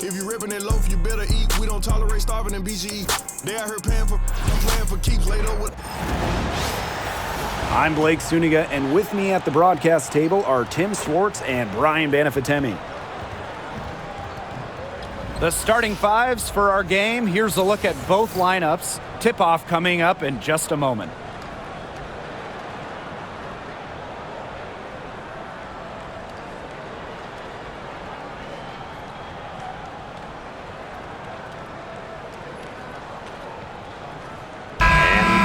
If you ripping that loaf, you better eat. We don't tolerate starving in BGE. They out here paying for, I'm playing for keeps laid up with. I'm Blake Suniga, and with me at the broadcast table are Tim Swartz and Brian Banafitemi. The starting fives for our game. Here's a look at both lineups. Tip-off coming up in just a moment.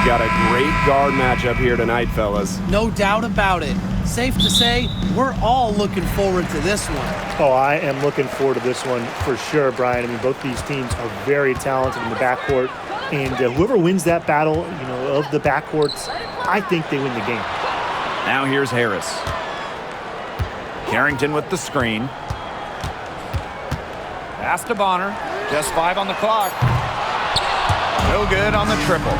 Got a great guard matchup here tonight, fellas. No doubt about it. Safe to say, we're all looking forward to this one. Oh, I am looking forward to this one for sure, Brian. I mean, both these teams are very talented in the backcourt, and whoever wins that battle, of the backcourts, I think they win the game. Now here's Harris. Carrington with the screen. Pass to Bonner. Just 5 on the clock. No good on the triple.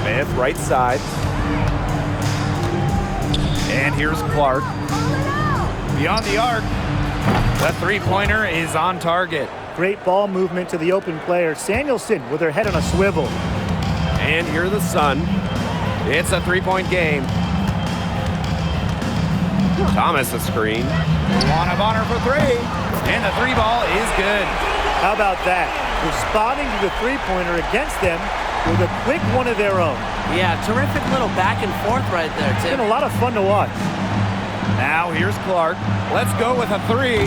Smith, right side. And here's Clark. Beyond the arc. The three-pointer is on target. Great ball movement to the open player. Samuelson with her head on a swivel. And here the Sun. It's a three-point game. Thomas a screen. Bonner for three. And the three ball is good. How about that? Responding to the three-pointer against them with a quick one of their own. Yeah, terrific little back and forth right there, Tim. It's been a lot of fun to watch. Now here's Clark. Let's go with a three.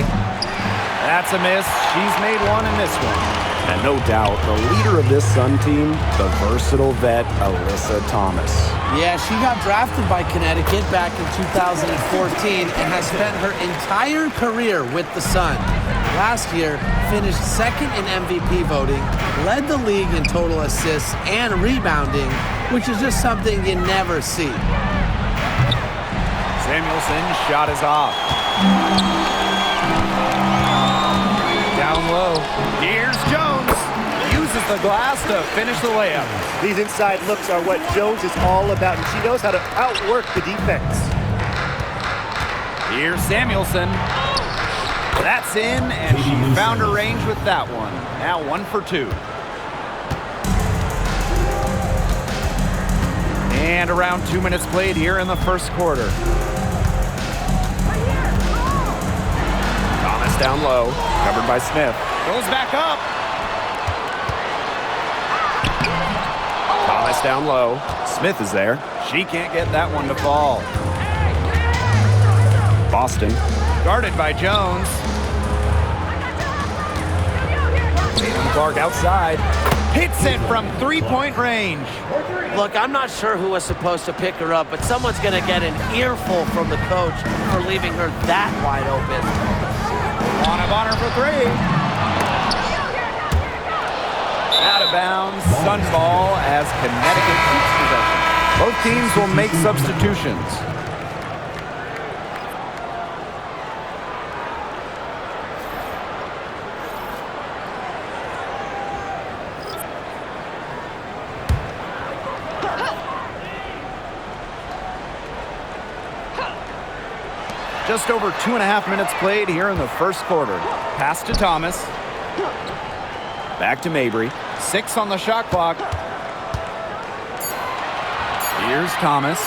That's a miss. She's made one in this one. And no doubt, the leader of this Sun team, the versatile vet, Alyssa Thomas. Yeah, she got drafted by Connecticut back in 2014 and has spent her entire career with the Sun. Last year, finished second in MVP voting, led the league in total assists and rebounding, which is just something you never see. Samuelson's shot is off. Down low. Here's Jones. Uses the glass to finish the layup. These inside looks are what Jones is all about, and she knows how to outwork the defense. Here's Samuelson. That's in, and she found her range with that one. Now 1 for 2. And around 2 minutes played here in the first quarter. Thomas down low, covered by Smith. Goes back up. Thomas down low. Smith is there. She can't get that one to fall. Boston. Guarded by Jones. Caitlin Clark outside. Hits it from three-point range. Look, I'm not sure who was supposed to pick her up, but someone's going to get an earful from the coach for leaving her that wide open. Bonner for three. Out of bounds. Sun ball as Connecticut keeps possession. Both teams will make substitutions. Just over 2.5 minutes played here in the first quarter. Pass to Thomas. Back to Mabry. 6 on the shot clock. Here's Thomas.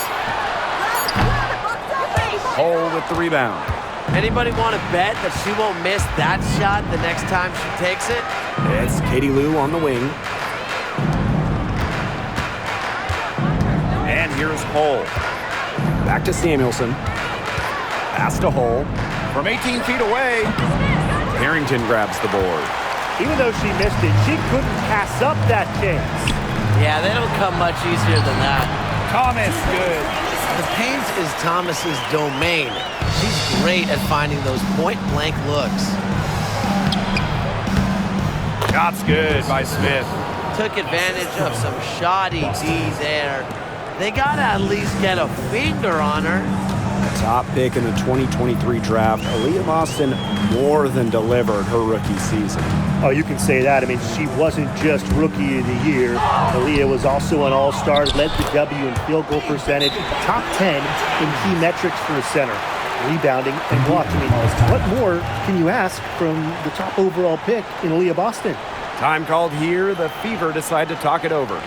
Hole with the rebound. Anybody want to bet that she won't miss that shot the next time she takes it? It's Katie Lou on the wing. And here's Hole. Back to Samuelson. Pass to Hole. From 18 feet away. Carrington grabs the board. Even though she missed it, she couldn't pass up that chance. Yeah, they don't come much easier than that. Thomas, good. The paint is Thomas's domain. She's great at finding those point-blank looks. Shot's good by Smith. Took advantage of some shoddy D there. They gotta at least get a finger on her. Top pick in the 2023 draft, Aaliyah Boston more than delivered her rookie season. Oh, you can say that. I mean, she wasn't just Rookie of the Year. Aaliyah was also an All-Star, led the W in field goal percentage, top 10 in key metrics for a center. rebounding, and blocking. I mean, what more can you ask from the top overall pick in Aaliyah Boston? Time called here. The Fever decide to talk it over.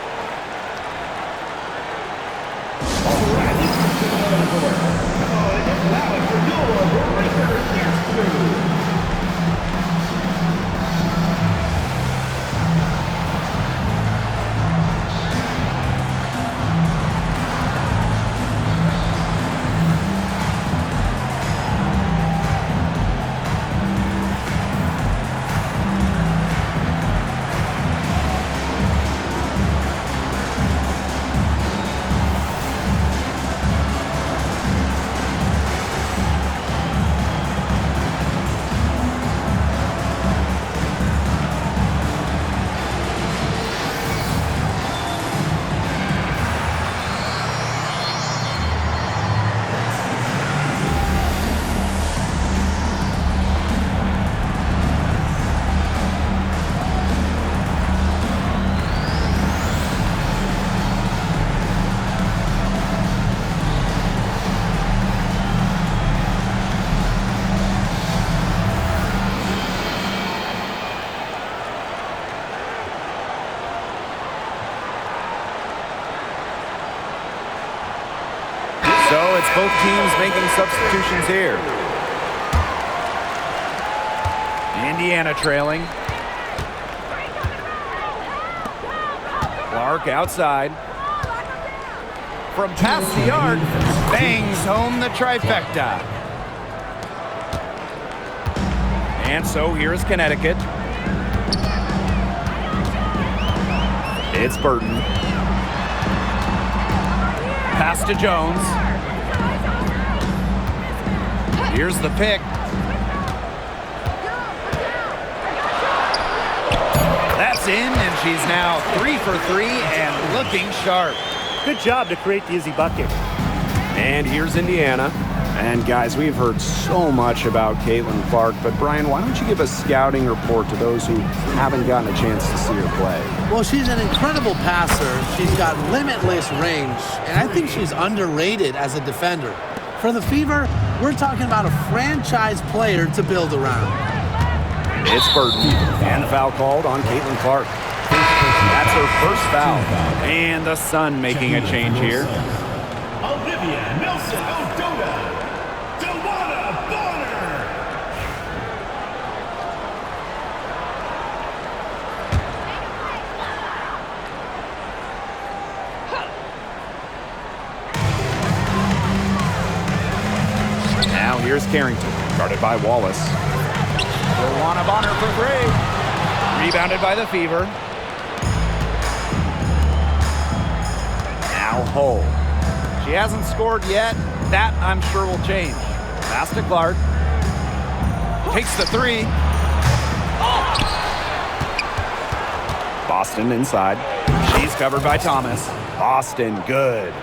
So it's both teams making substitutions here. Indiana trailing. Clark outside. From past the arc, bangs home the trifecta. And so here's Connecticut. It's Burton. Pass to Jones. Here's the pick. That's in, and she's now 3 for 3 and looking sharp. Good job to create the easy bucket. And here's Indiana. And guys, we've heard so much about Caitlin Clark, but Brian, why don't you give a scouting report to those who haven't gotten a chance to see her play? Well, she's an incredible passer. She's got limitless range, and I think she's underrated as a defender. For the Fever, we're talking about a franchise player to build around. It's Burton, and the foul called on Caitlin Clark. That's her first foul. And the Sun making a change here. Olivia Nelson-Ododa. Dewana Bonner. Now here's Carrington, guarded by Wallace. Dewana Bonner for 3. Rebounded by the Fever. Now Hull. She hasn't scored yet. That, I'm sure, will change. Pass to Clark. Takes the 3. Boston inside. She's covered by Thomas. Boston, good.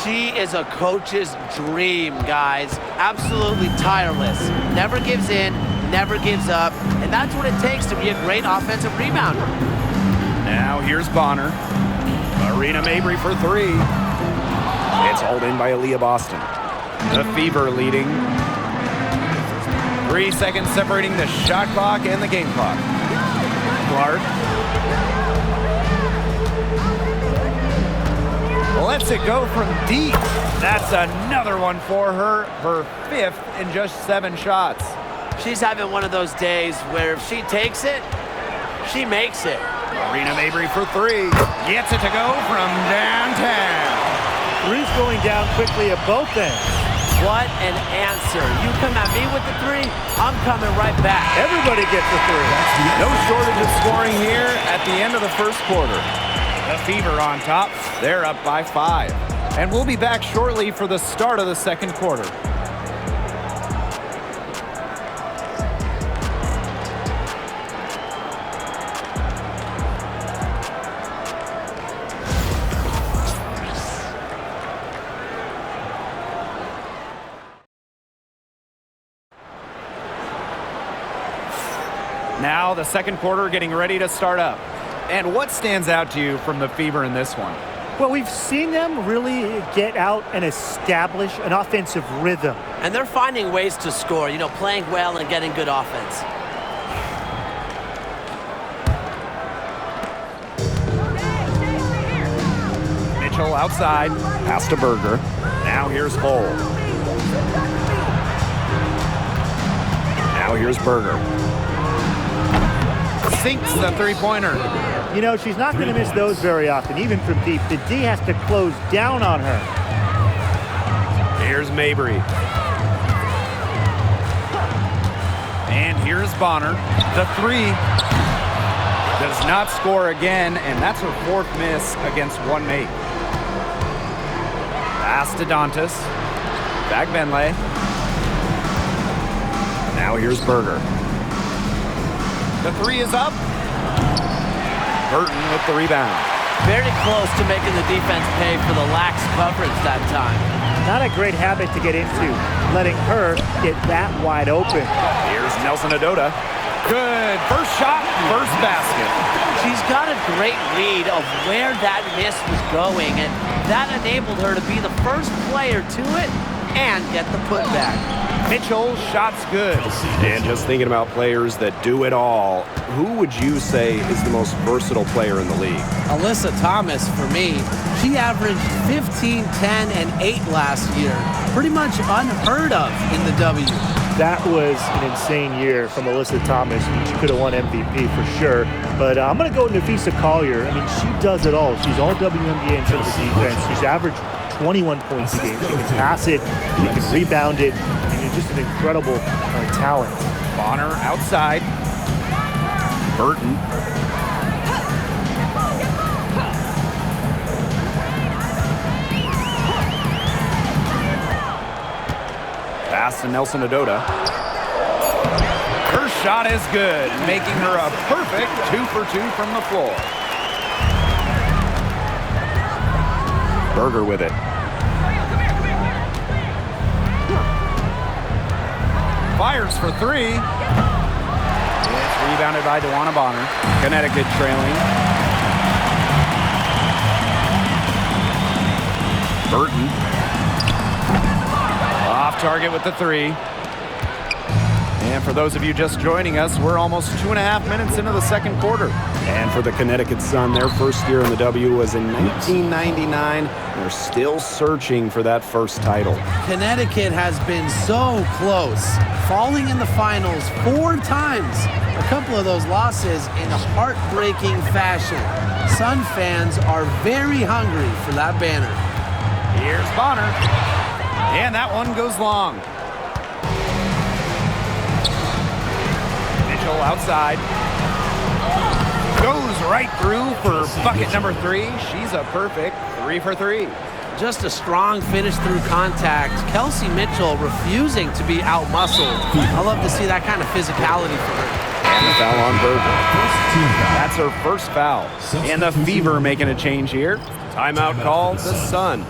She is a coach's dream, guys. Absolutely tireless. Never gives in, never gives up. And that's what it takes to be a great offensive rebounder. Now here's Bonner. Marina Mabry for 3. It's hauled in by Aaliyah Boston. The Fever leading. 3 seconds separating the shot clock and the game clock. Clark. Lets it go from deep. That's another one for her. Her 5th in just 7 shots. She's having one of those days where if she takes it, she makes it. Marina Mabry for 3. Gets it to go from downtown. 3's going down quickly at both ends. What an answer. You come at me with the 3, I'm coming right back. Everybody gets a 3. No shortage of scoring here at the end of the first quarter. The Fever on top. They're up by 5. And we'll be back shortly for the start of the second quarter. Now the second quarter getting ready to start up. And what stands out to you from the Fever in this one? Well, we've seen them really get out and establish an offensive rhythm. And they're finding ways to score, playing well and getting good offense. Mitchell outside. Pass to Berger. Now here's Hull. Now here's Berger. Sinks the three-pointer. She's not going to miss those very often, even from deep. The D has to close down on her. Here's Mabry. And here's Bonner. The three does not score again, and that's her fourth miss against one make. Pass to Dantas. Back Benley. Now here's Berger. The three is up. Burton with the rebound. Very close to making the defense pay for the lax coverage that time. Not a great habit to get into, letting her get that wide open. Here's Nelson Adota. Good. First shot, first basket. She's got a great read of where that miss was going, and that enabled her to be the first player to it and get the putback. Mitchell, shots good. And just thinking about players that do it all, who would you say is the most versatile player in the league? Alyssa Thomas, for me, she averaged 15, 10, and 8 last year. Pretty much unheard of in the W. That was an insane year from Alyssa Thomas. She could have won MVP for sure. But I'm going to go Nafisa Collier. She does it all. She's all WNBA in terms of defense. She's averaged 21 points a game. She can pass it, she can rebound it, and she's just an incredible talent. Bonner outside. Burton. Pass to Nelson Adota. Her shot is good, making her a perfect 2 for 2 from the floor. Berger with it. Fires for three. It's rebounded by DeWanna Bonner. Connecticut trailing. Burton. Off target with the three. And for those of you just joining us, we're almost 2.5 minutes into the second quarter. And for the Connecticut Sun, their first year in the W was in 1999. They're still searching for that first title. Connecticut has been so close, falling in the finals 4 times. A couple of those losses in a heartbreaking fashion. Sun fans are very hungry for that banner. Here's Bonner. And that one goes long. Mitchell outside. Goes right through for bucket number 3. She's a perfect 3 for 3. Just a strong finish through contact. Kelsey Mitchell refusing to be out-muscled. I love to see that kind of physicality from her. And the foul on Berger. That's her first foul. And the Fever making a change here. Timeout called the Sun.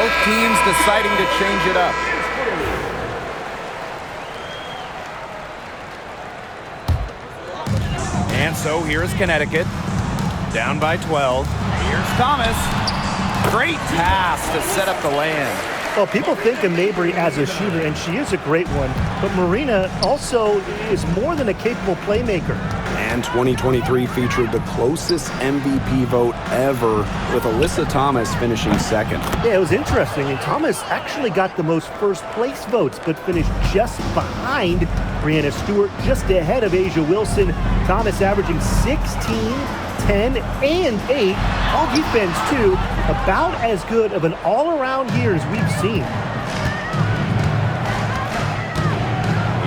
Both teams deciding to change it up. And so here's Connecticut, down by 12. Here's Thomas. Great pass to set up the land. Well, people think of Mabry as a shooter, and she is a great one, but Marina also is more than a capable playmaker. And 2023 featured the closest MVP vote ever, with Alyssa Thomas finishing second. Yeah, it was interesting. And Thomas actually got the most first-place votes, but finished just behind Breanna Stewart, just ahead of Asia Wilson. Thomas averaging 16, 10, and 8. All defense, too. About as good of an all-around year as we've seen.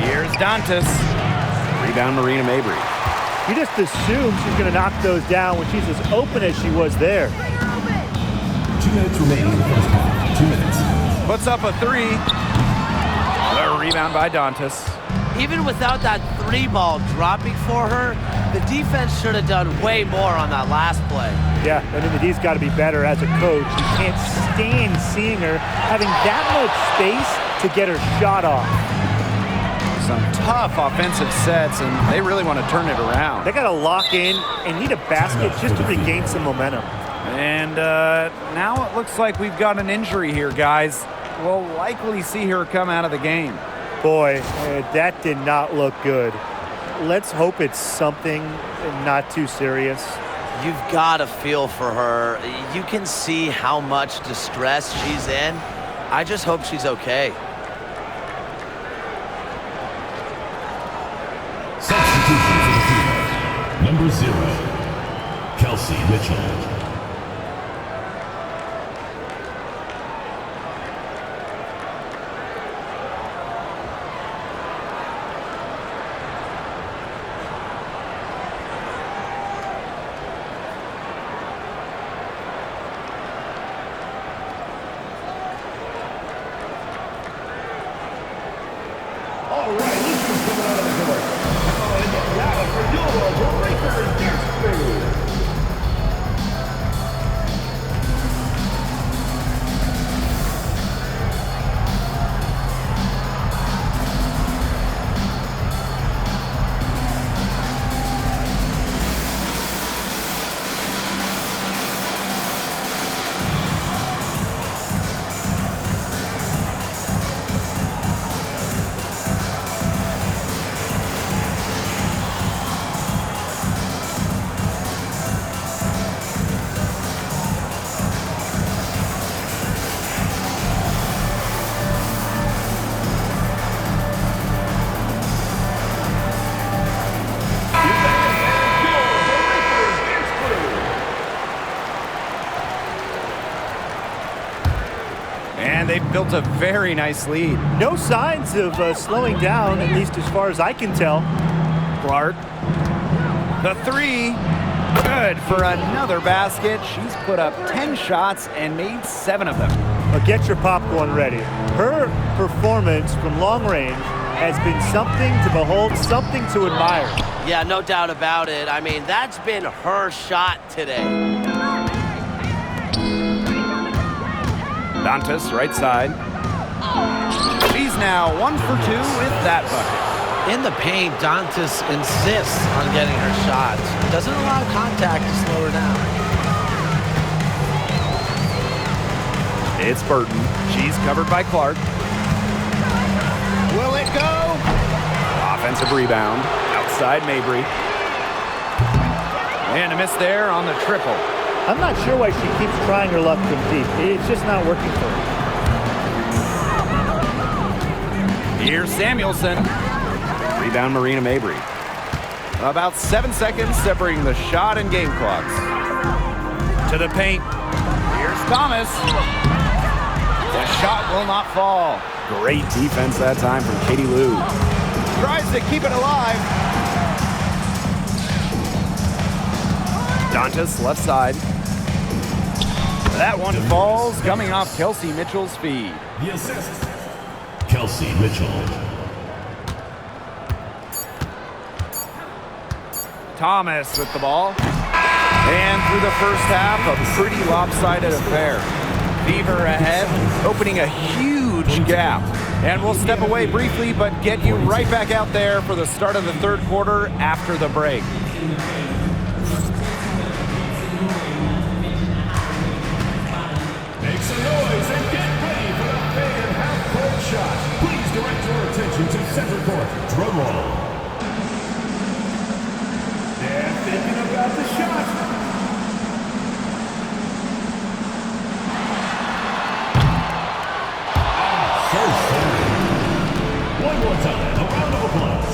Here's Dantas. Rebound, Marina Mabry. You just assume she's going to knock those down when she's as open as she was there. 2 minutes remaining in the first half. 2 minutes. Puts up a three. A rebound by Dantas. Even without that three ball dropping for her, the defense should have done way more on that last play. Yeah, I mean, the D's got to be better as a coach. You can't stand seeing her having that much space to get her shot off. Some tough offensive sets, and they really want to turn it around. They got to lock in and need a basket just to regain some momentum. And now it looks like we've got an injury here, guys. We'll likely see her come out of the game. Boy, that did not look good. Let's hope it's something not too serious. You've got to feel for her. You can see how much distress she's in. I just hope she's okay. Substitution for the field. Number 0, Kelsey Mitchell. And they've built a very nice lead. No signs of slowing down, at least as far as I can tell. Clark. The three. Good for another basket. She's put up 10 shots and made 7 of them. Well, get your popcorn ready. Her performance from long range has been something to behold, something to admire. Yeah, no doubt about it. I mean, that's been her shot today. Dantas, right side. She's now 1 for 2 with that bucket. In the paint, Dantas insists on getting her shots. Doesn't allow contact to slow her down. It's Burton. She's covered by Clark. Will it go? Offensive rebound. Outside Mabry. And a miss there on the triple. I'm not sure why she keeps trying her luck from deep. It's just not working for her. Here's Samuelson. Rebound Marina Mabry. About 7 seconds separating the shot and game clocks. To the paint. Here's Thomas. The shot will not fall. Great defense that time from Katie Lou. Tries to keep it alive. Dantas, left side. That one falls, coming off Kelsey Mitchell's feed. The assist, Kelsey Mitchell. Thomas with the ball. And through the first half, a pretty lopsided affair. Beaver ahead, opening a huge gap. And we'll step away briefly, but get you right back out there for the start of the third quarter after the break. Make some noise and get ready for the fan half-court shot. Please direct your attention to center court. Drum roll. They're thinking about the shot. One more time, a round of applause.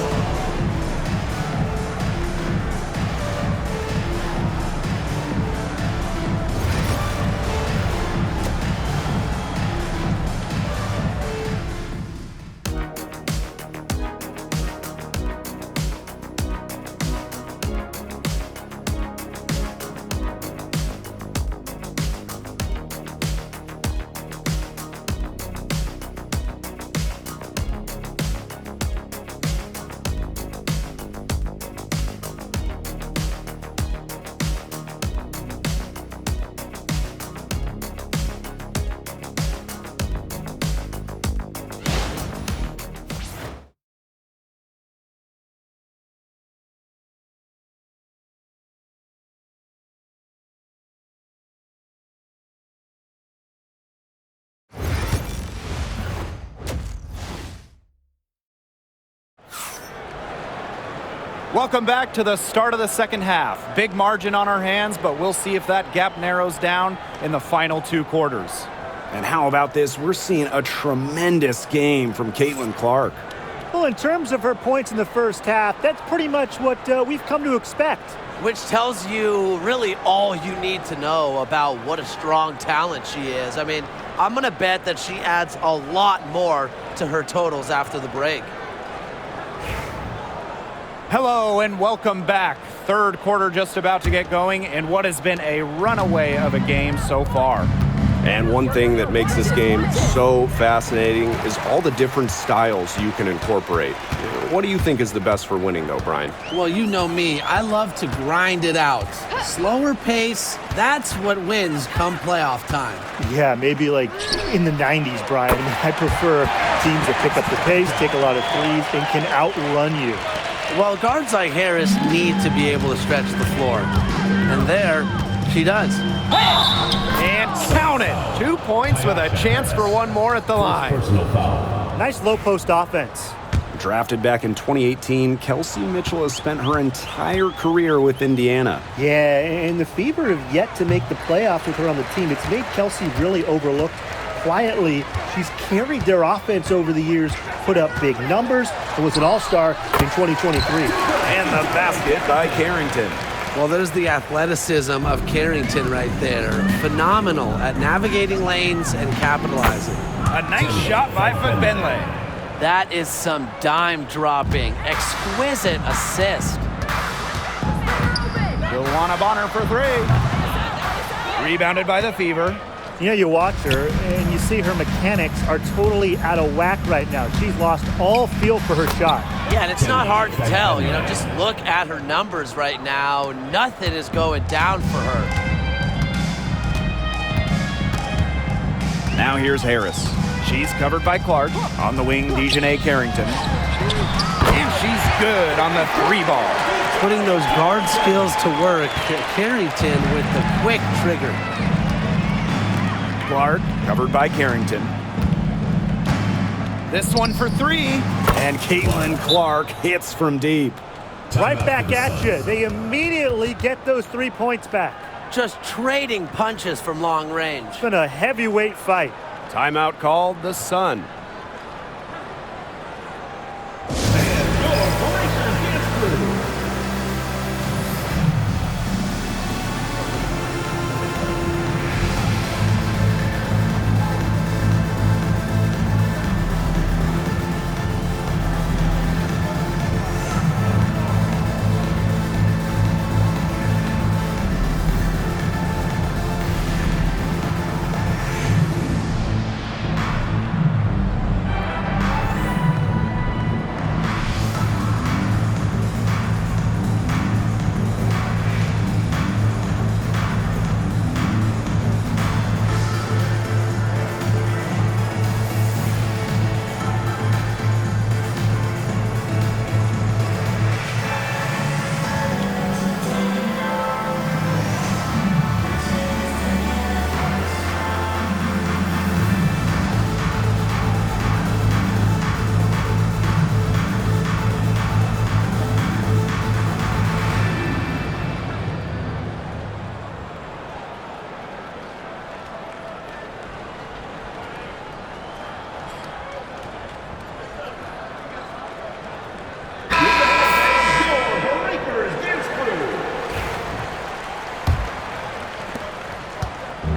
Welcome back to the start of the second half. Big margin on our hands, but we'll see if that gap narrows down in the final 2 quarters. And how about this? We're seeing a tremendous game from Caitlin Clark. Well, in terms of her points in the first half, that's pretty much what we've come to expect. Which tells you really all you need to know about what a strong talent she is. I mean, I'm going to bet that she adds a lot more to her totals after the break. Hello and welcome back. Third quarter just about to get going in what has been a runaway of a game so far. And one thing that makes this game so fascinating is all the different styles you can incorporate. What do you think is the best for winning, though, Brian? Well, you know me. I love to grind it out. Slower pace, that's what wins come playoff time. Yeah, maybe like in the 90s, Brian. I prefer teams that pick up the pace, take a lot of threes, and can outrun you. Well, guards like Harris need to be able to stretch the floor. And there, she does. And count it. 2 points with a chance for one more at the line. Nice low post offense. Drafted back in 2018, Kelsey Mitchell has spent her entire career with Indiana. Yeah, and the Fever have yet to make the playoffs with her on the team. It's made Kelsey really overlooked. Quietly, she's carried their offense over the years, put up big numbers, and was an all-star in 2023. And the basket by Carrington. Well, there's the athleticism of Carrington right there. Phenomenal at navigating lanes and capitalizing. A nice shot by Benley. That is some dime dropping. Exquisite assist. Joanna Bonner for 3. Rebounded by the Fever. You know, you watch her, and you see her mechanics are totally out of whack right now. She's lost all feel for her shot. Yeah, and it's not hard to tell. You know, just look at her numbers right now. Nothing is going down for her. Now here's Harris. She's covered by Clark. On the wing, Dejanay Carrington. And she's good on the 3 ball. Putting those guard skills to work. Carrington with the quick trigger. Clark, covered by Carrington. This one for 3. And Caitlin Clark hits from deep. Right back at you. They immediately get those 3 points back. Just trading punches from long range. It's been a heavyweight fight. Timeout called the Sun.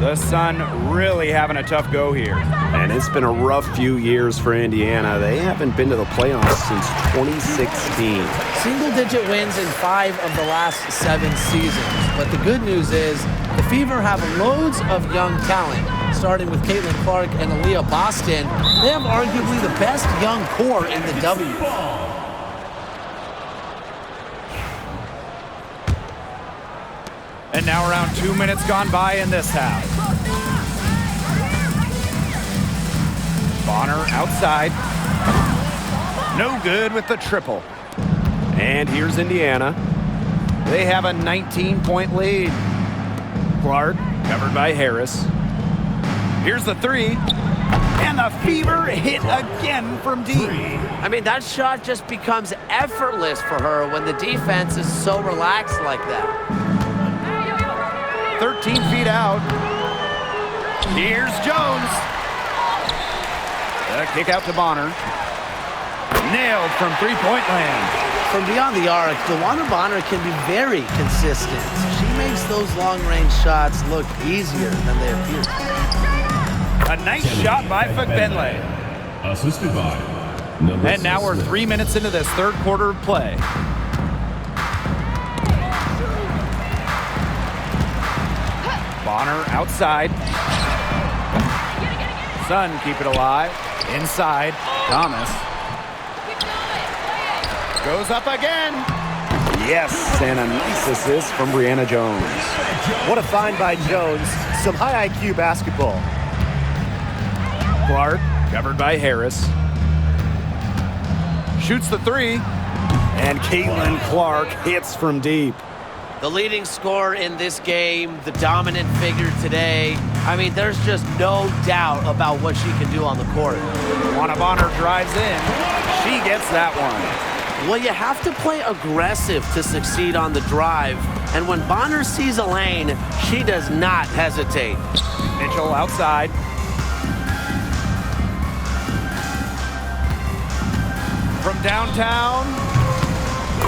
The Sun really having a tough go here. And it's been a rough few years for Indiana. They haven't been to the playoffs since 2016. Single-digit wins in 5 of the last 7 seasons. But the good news is the Fever have loads of young talent. Starting with Caitlin Clark and Aaliyah Boston, they have arguably the best young core in the W. And now around 2 minutes gone by in this half. Bonner outside. No good with the triple. And here's Indiana. They have a 19-point lead. Clark covered by Harris. Here's the three. And the Fever hit again from deep. I mean, that shot just becomes effortless for her when the defense is so relaxed like that. 13 feet out. Here's Jones. The kick out to Bonner. Nailed from three-point land. From beyond the arc, DeWanna Bonner can be very consistent. She makes those long-range shots look easier than they appear. A nice shot by Fugbenle. Assisted by And now we're 3 minutes into this third quarter of play. Bonner outside. Sun keep it alive. Inside. Thomas. Goes up again. Yes, and a nice assist from Brianna Jones. What a find by Jones. Some high IQ basketball. Clark covered by Harris. Shoots the three. And Caitlin Clark hits from deep. The leading scorer in this game, the dominant figure today. I mean, there's just no doubt about what she can do on the court. DeWanna Bonner drives in. She gets that one. Well, you have to play aggressive to succeed on the drive. And when Bonner sees a lane, she does not hesitate. Mitchell outside. From downtown.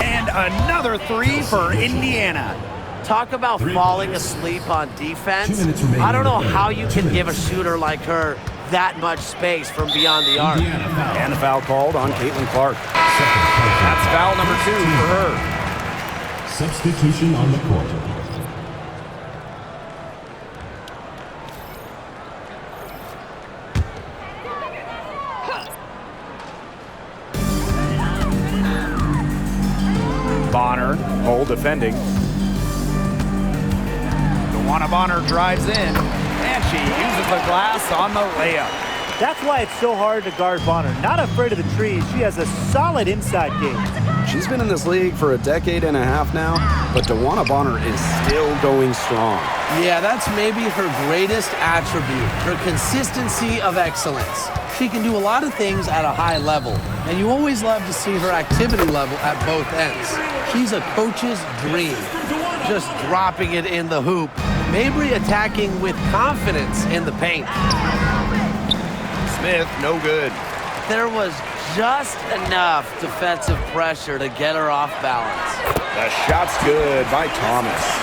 And another three for Indiana. Talk about falling asleep on defense. I don't know how you can give a shooter like her that much space from beyond the arc. And the foul called on Caitlin Clark. That's foul number 2 for her. Substitution on the court. Bonner, hole defending. DeWanna Bonner drives in, and she uses the glass on the layup. That's why it's so hard to guard Bonner. Not afraid of the trees. She has a solid inside game. She's been in this league for a decade and a half now, but DeWanna Bonner is still going strong. Yeah, that's maybe her greatest attribute, her consistency of excellence. She can do a lot of things at a high level, and you always love to see her activity level at both ends. She's a coach's dream, just dropping it in the hoop. Mabry attacking with confidence in the paint. Smith, no good. There was just enough defensive pressure to get her off balance. The shot's good by Thomas.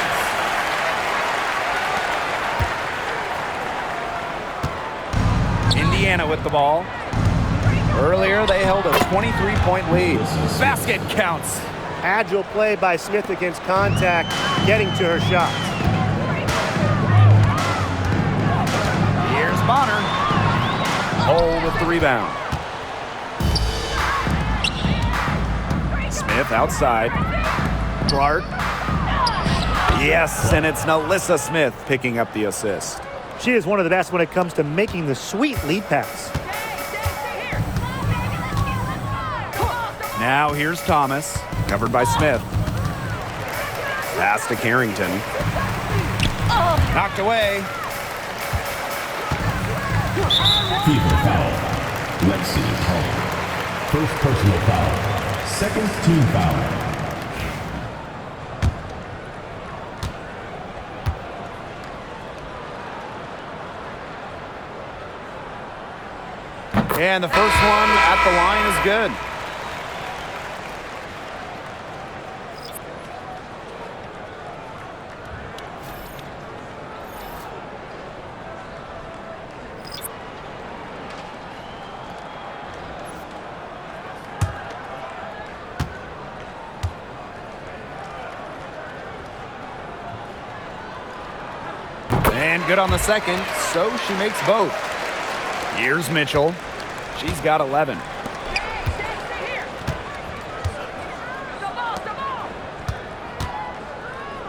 Indiana with the ball. Earlier, they held a 23-point lead. Basket counts. Agile play by Smith against contact, getting to her shot. Here's Bonner. Hole with the rebound. Smith outside. Clark. Yes, and it's Nalissa Smith picking up the assist. She is one of the best when it comes to making the sweet lead pass. Now here's Thomas, covered by Smith. Pass to Carrington. Knocked away. Fever foul. Lexi Hall. First personal foul. Second team foul. And the first one at the line is good. And good on the second, so she makes both. Here's Mitchell. She's got 11.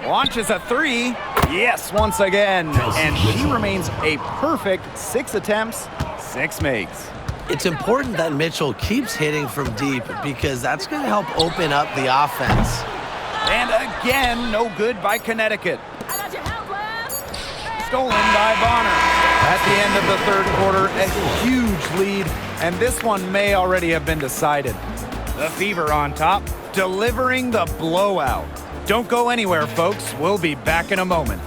Launches a three. Yes, once again. And she remains a perfect 6 attempts, 6 makes. It's important that Mitchell keeps hitting from deep because that's going to help open up the offense. And again, no good by Connecticut. Stolen by Bonner. At the end of the third quarter, a huge lead, and this one may already have been decided. The Fever on top, delivering the blowout. Don't go anywhere, folks. We'll be back in a moment.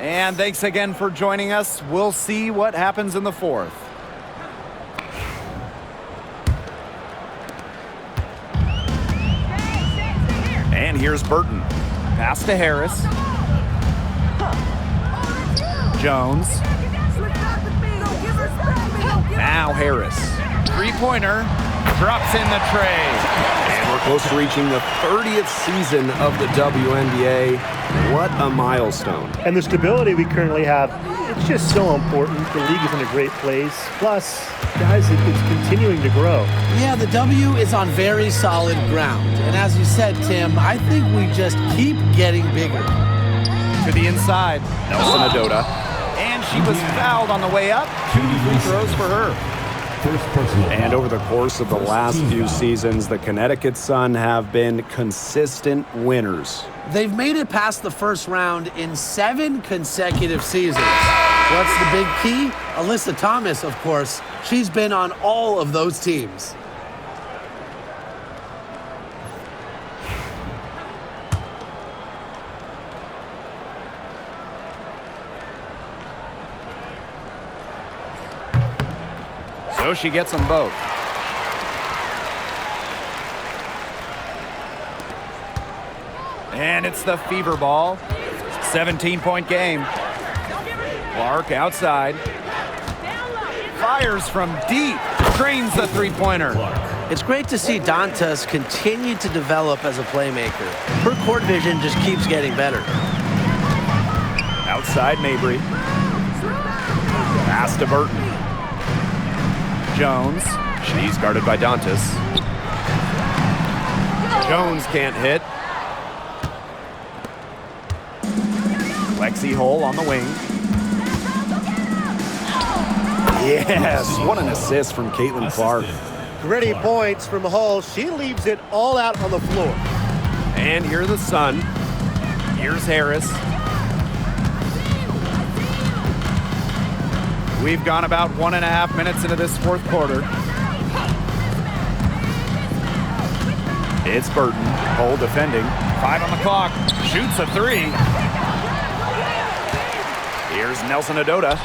And thanks again for joining us. We'll see what happens in the fourth. And here's Burton. Pass to Harris. Jones. Now Harris. Three-pointer. Drops in the tray. And we're close to reaching the 30th season of the WNBA. What a milestone. And the stability we currently have, it's just so important. The league is in a great place. Plus, guys, it's continuing to grow. Yeah, the W is on very solid ground. And as you said, Tim, I think we just keep getting bigger. To the inside, Nelson Adota. And she was fouled on the way up. 2 free throws for her. And over the course of the last few seasons, the Connecticut Sun have been consistent winners. They've made it past the first round in 7 consecutive seasons. What's the big key? Alyssa Thomas, of course. She's been on all of those teams. So she gets them both. And it's the Fever ball. 17-point game. Clark outside. Fires from deep. Drains the three-pointer. It's great to see Dantas continue to develop as a playmaker. Her court vision just keeps getting better. Outside Mabry. Pass to Burton. Jones. She's guarded by Dantas. Jones can't hit. Lexi Hole on the wing. Yes, what an assist from Caitlin Clark. Gritty points from Hull. She leaves it all out on the floor. And here's the Sun. Here's Harris. We've gone about 1.5 minutes into this fourth quarter. It's Burton. Hole defending. 5 on the clock. Shoots a 3. Here's Nelson Adota.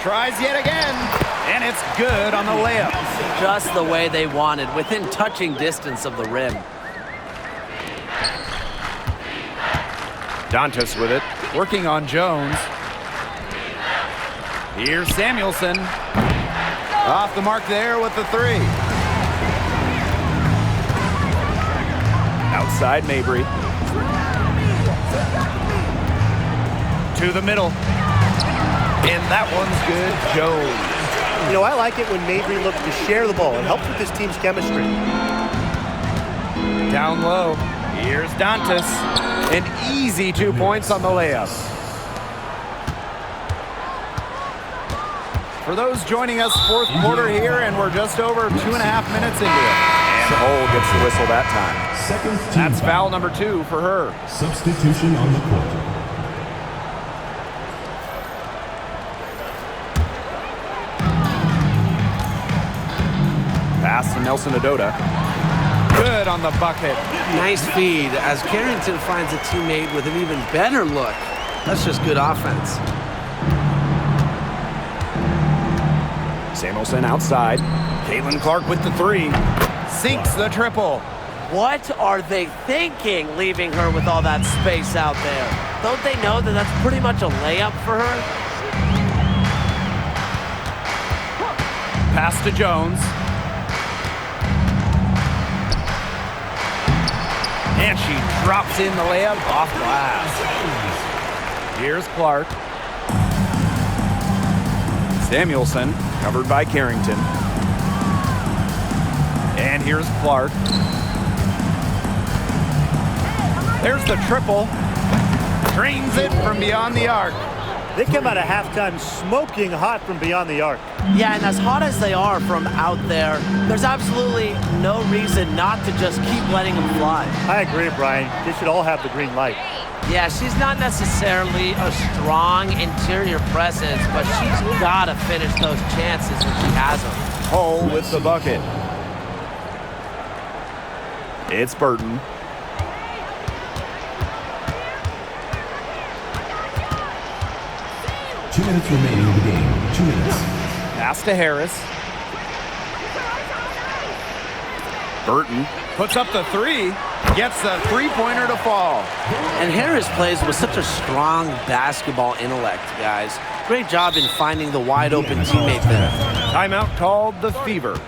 Tries yet again. And it's good on the layup. Just the way they wanted, within touching distance of the rim. Dantas with it. Working on Jones. Here's Samuelson. Off the mark there with the 3. Outside Mabry. To the middle. And that one's good. Jones. You know, I like it when Mabry looks to share the ball. It helps with this team's chemistry. Down low. Here's Dantas. An easy 2 points on the layup. For those joining us, fourth quarter here, and we're just over 2.5 minutes into it. And Hole gets the whistle that time. That's foul number 2 for her. Substitution on the court. Pass to Nelson Adota. Good on the bucket. Nice feed as Carrington finds a teammate with an even better look. That's just good offense. Samuelson outside. Caitlin Clark with the 3. Sinks the triple. What are they thinking, leaving her with all that space out there? Don't they know that that's pretty much a layup for her? Pass to Jones. And she drops in the layup off glass. Here's Clark. Samuelson, covered by Carrington. And here's Clark. There's the triple. Drains it from beyond the arc. They come out of halftime smoking hot from beyond the arc. Yeah, and as hot as they are from out there, there's absolutely no reason not to just keep letting them fly. I agree, Brian. They should all have the green light. Yeah, she's not necessarily a strong interior presence, but she's got to finish those chances when she has them. Hull with the bucket. It's Burton. Two minutes remaining in the game. 2 minutes. Pass to Harris. Burton puts up the three. Gets the three-pointer to fall. And Harris plays with such a strong basketball intellect, guys. Great job in finding the wide-open teammate there. Timeout called the Fever.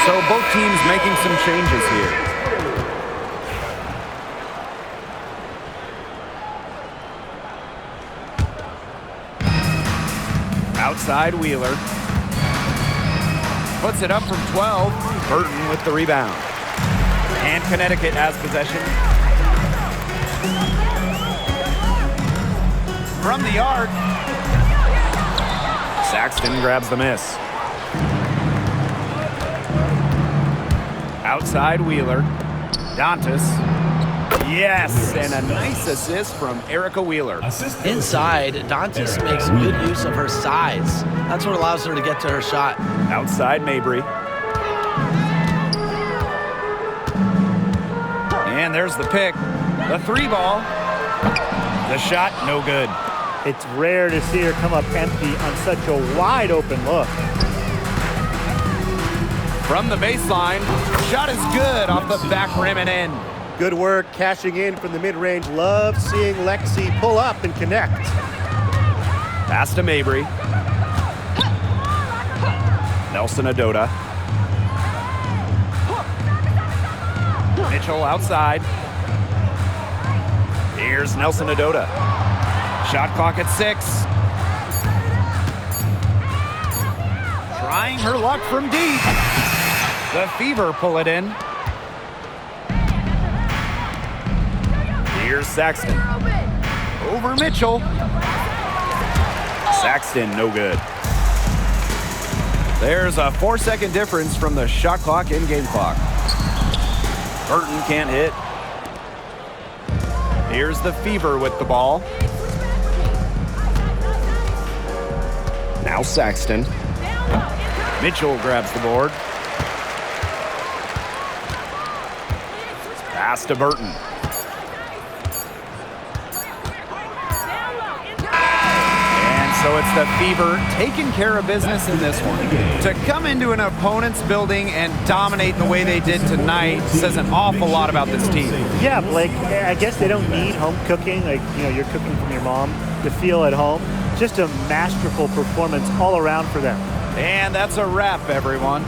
So both teams making some changes here. Outside Wheeler. Puts it up from 12. Burton with the rebound. And Connecticut has possession. From the arc. Saxton grabs the miss. Outside Wheeler. Dantas. Yes, and a nice assist from Erica Wheeler. Inside, Dantas makes good use of her size. That's what allows her to get to her shot. Outside Mabry. And there's the pick. The three ball. The shot, no good. It's rare to see her come up empty on such a wide open look. From the baseline, shot is good off the back rim and in. Good work cashing in from the mid-range. Love seeing Lexi pull up and connect. Pass to Mabry. Nelson Adota. Mitchell outside. Here's Nelson Adota. Shot clock at 6. Trying her luck from deep. The Fever pull it in. Here's Saxton. Over Mitchell. Saxton, no good. There's a 4-second difference from the shot clock and game clock. Burton can't hit. Here's the Fever with the ball. Now Saxton. Mitchell grabs the board. Pass to Burton. So it's the Fever taking care of business in this one. To come into an opponent's building and dominate the way they did tonight says an awful lot about this team. Yeah, Blake, I guess they don't need home cooking, like, you're cooking from your mom, to feel at home. Just a masterful performance all around for them. And that's a wrap, everyone.